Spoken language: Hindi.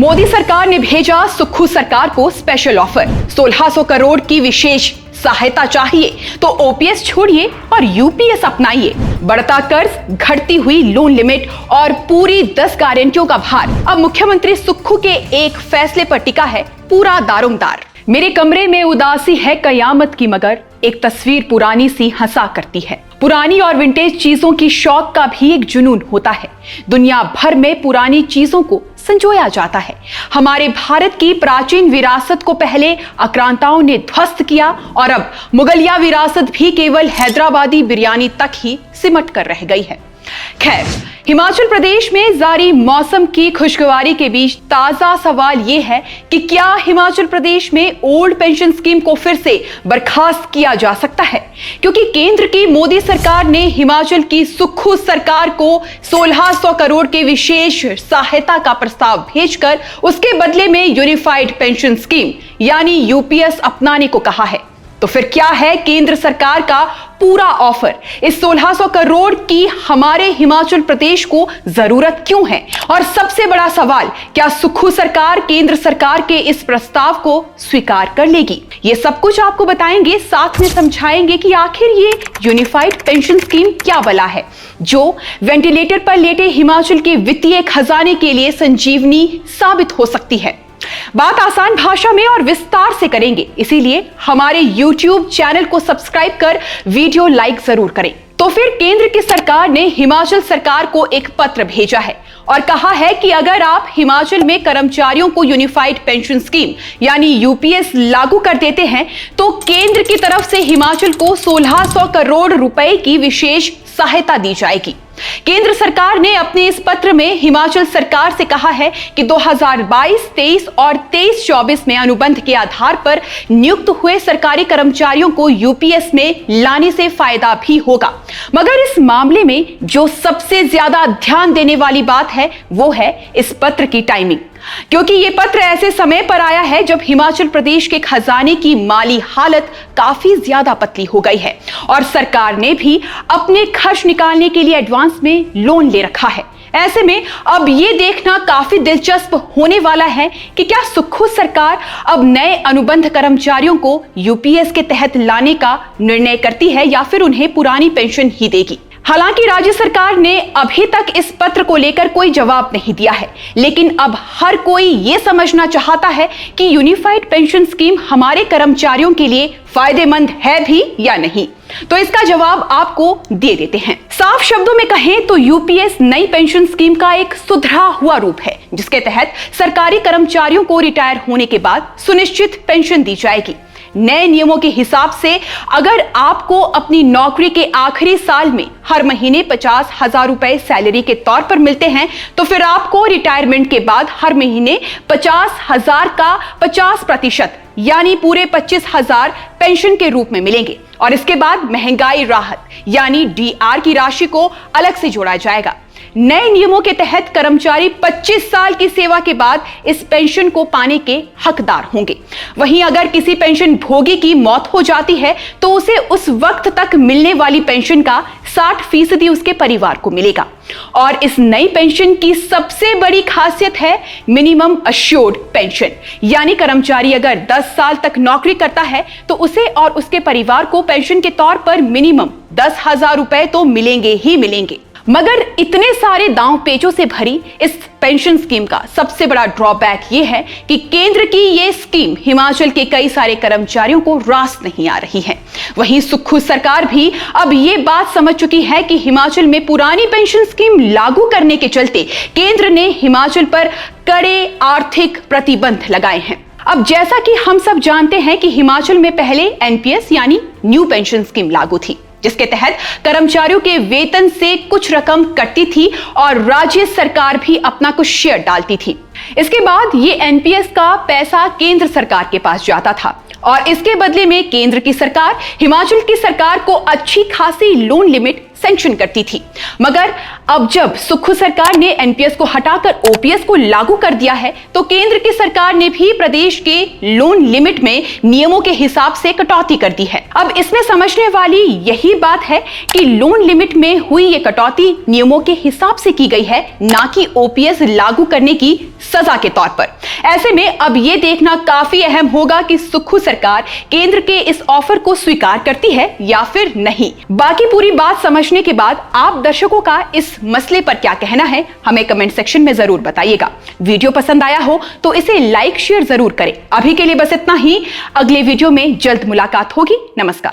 मोदी सरकार ने भेजा सुक्खू सरकार को स्पेशल ऑफर। 1600 करोड़ की विशेष सहायता चाहिए तो ओपीएस छोड़िए और यूपीएस अपनाइए। बढ़ता कर्ज, घटती हुई लोन लिमिट और पूरी 10 गारंटियों का भार अब मुख्यमंत्री सुक्खू के एक फैसले पर टिका है पूरा दारोमदार। मेरे कमरे में उदासी है कयामत की, मगर एक तस्वीर पुरानी सी हंसा करती है। पुरानी और विंटेज चीजों की शौक का भी एक जुनून होता है। दुनिया भर में पुरानी चीजों को संजोया जाता है। हमारे भारत की प्राचीन विरासत को पहले आक्रांताओं ने ध्वस्त किया और अब मुगलिया विरासत भी केवल हैदराबादी बिरयानी तक ही सिमट कर रह गई है। खैर, हिमाचल प्रदेश में जारी मौसम की खुशगवारी के बीच ताजा सवाल यह है कि क्या हिमाचल प्रदेश में ओल्ड पेंशन स्कीम को फिर से बर्खास्त किया जा सकता है, क्योंकि केंद्र की मोदी सरकार ने हिमाचल की सुक्खू सरकार को 1600 करोड़ के विशेष सहायता का प्रस्ताव भेजकर उसके बदले में यूनिफाइड पेंशन स्कीम यानी यूपीएस अपनाने को कहा है। तो फिर क्या है केंद्र सरकार का पूरा ऑफर? इस 1600 करोड़ की हमारे हिमाचल प्रदेश को जरूरत क्यों है? और सबसे बड़ा सवाल, क्या सुक्खू सरकार केंद्र सरकार के इस प्रस्ताव को स्वीकार कर लेगी? ये सब कुछ आपको बताएंगे, साथ में समझाएंगे कि आखिर ये यूनिफाइड पेंशन स्कीम क्या बला है जो वेंटिलेटर पर लेटे हिमाचल के वित्तीय खजाने के लिए संजीवनी साबित हो सकती है। बात आसान भाषा में और विस्तार से करेंगे, इसीलिए हमारे YouTube चैनल को सब्सक्राइब कर वीडियो लाइक जरूर करें। तो फिर केंद्र की सरकार ने हिमाचल सरकार को एक पत्र भेजा है और कहा है कि अगर आप हिमाचल में कर्मचारियों को यूनिफाइड पेंशन स्कीम यानी यूपीएस लागू कर देते हैं तो केंद्र की तरफ से हिमाचल को 1600 करोड़ रुपए की विशेष सहायता दी जाएगी। केंद्र सरकार ने अपने इस पत्र में हिमाचल सरकार से कहा है कि 2022-23 और 23-24 में अनुबंध के आधार पर नियुक्त हुए सरकारी कर्मचारियों को यूपीएस में लाने से फायदा भी होगा। मगर इस मामले में जो सबसे ज्यादा ध्यान देने वाली बात है वो है इस पत्र की टाइमिंग, क्योंकि ये पत्र ऐसे समय पर आया है जब हिमाचल प्रदेश के खजाने की माली हालत काफी ज्यादा पतली हो गई है और सरकार ने भी अपने खर्च निकालने के लिए एडवांस में लोन ले रखा है। ऐसे में अब ये देखना काफी दिलचस्प होने वाला है कि क्या सुक्खू सरकार अब नए अनुबंध कर्मचारियों को यूपीएस के तहत लाने का निर्णय करती है या फिर उन्हें पुरानी पेंशन ही देगी। हालांकि राज्य सरकार ने अभी तक इस पत्र को लेकर कोई जवाब नहीं दिया है, लेकिन अब हर कोई ये समझना चाहता है कि यूनिफाइड पेंशन स्कीम हमारे कर्मचारियों के लिए फायदेमंद है भी या नहीं। तो इसका जवाब आपको दे देते हैं। साफ शब्दों में कहें तो यूपीएस नई पेंशन स्कीम का एक सुधरा हुआ रूप है, जिसके तहत सरकारी कर्मचारियों को रिटायर होने के बाद सुनिश्चित पेंशन दी जाएगी। नए नियमों के हिसाब से अगर आपको अपनी नौकरी के आखिरी साल में हर महीने 50,000 रुपए सैलरी के तौर पर मिलते हैं तो फिर आपको रिटायरमेंट के बाद हर महीने 50,000 का 50% यानी पूरे 25,000 पेंशन के रूप में मिलेंगे और इसके बाद महंगाई राहत यानी डीआर की राशि को अलग से जोड़ा जाएगा। नए नियमों के तहत कर्मचारी 25 साल की सेवा के बाद इस पेंशन को पाने के हकदार होंगे। वहीं अगर किसी पेंशन भोगी की मौत हो जाती है तो उसे उस वक्त तक मिलने वाली पेंशन का 60% उसके परिवार को मिलेगा। और इस नई पेंशन की सबसे बड़ी खासियत है मिनिमम अश्योर्ड पेंशन, यानी कर्मचारी अगर 10 साल तक नौकरी करता है तो उसे और उसके परिवार को पेंशन के तौर पर मिनिमम 10,000 रुपए तो मिलेंगे ही मिलेंगे। मगर इतने सारे दांव पेचों से भरी इस पेंशन स्कीम का सबसे बड़ा ड्रॉबैक यह है कि केंद्र की यह स्कीम हिमाचल के कई सारे कर्मचारियों को रास नहीं आ रही है। वहीं सुक्खू सरकार भी अब ये बात समझ चुकी है कि हिमाचल में पुरानी पेंशन स्कीम लागू करने के चलते केंद्र ने हिमाचल पर कड़े आर्थिक प्रतिबंध लगाए हैं। अब जैसा कि हम सब जानते हैं कि हिमाचल में पहले एनपीएस यानी न्यू पेंशन स्कीम लागू थी, जिसके तहत कर्मचारियों के वेतन से कुछ रकम कटती थी और राज्य सरकार भी अपना कुछ शेयर डालती थी। इसके बाद ये एनपीएस का पैसा केंद्र सरकार के पास जाता था और इसके बदले में केंद्र की सरकार हिमाचल की सरकार को अच्छी खासी लोन लिमिट सैंक्शन करती थी। मगर अब जब सुक्खू सरकार ने एनपीएस को हटाकर ओपीएस को लागू कर दिया है, तो केंद्र की सरकार ने भी प्रदेश के लोन लिमिट में नियमों के हिसाब से कटौती कर दी है। अब इसमें समझने वाली यही बात है कि लोन लिमिट में हुई ये कटौती नियमों के हिसाब से की गई है, ना कि ओपीएस लागू करने की सजा के तौर पर। ऐसे में अब यह देखना काफी अहम होगा कि सुक्खू सरकार केंद्र के इस ऑफर को स्वीकार करती है या फिर नहीं। बाकी पूरी बात समझने के बाद आप दर्शकों का इस मसले पर क्या कहना है, हमें कमेंट सेक्शन में जरूर बताइएगा। वीडियो पसंद आया हो तो इसे लाइक शेयर जरूर करें। अभी के लिए बस इतना ही, अगले वीडियो में जल्द मुलाकात होगी। नमस्कार।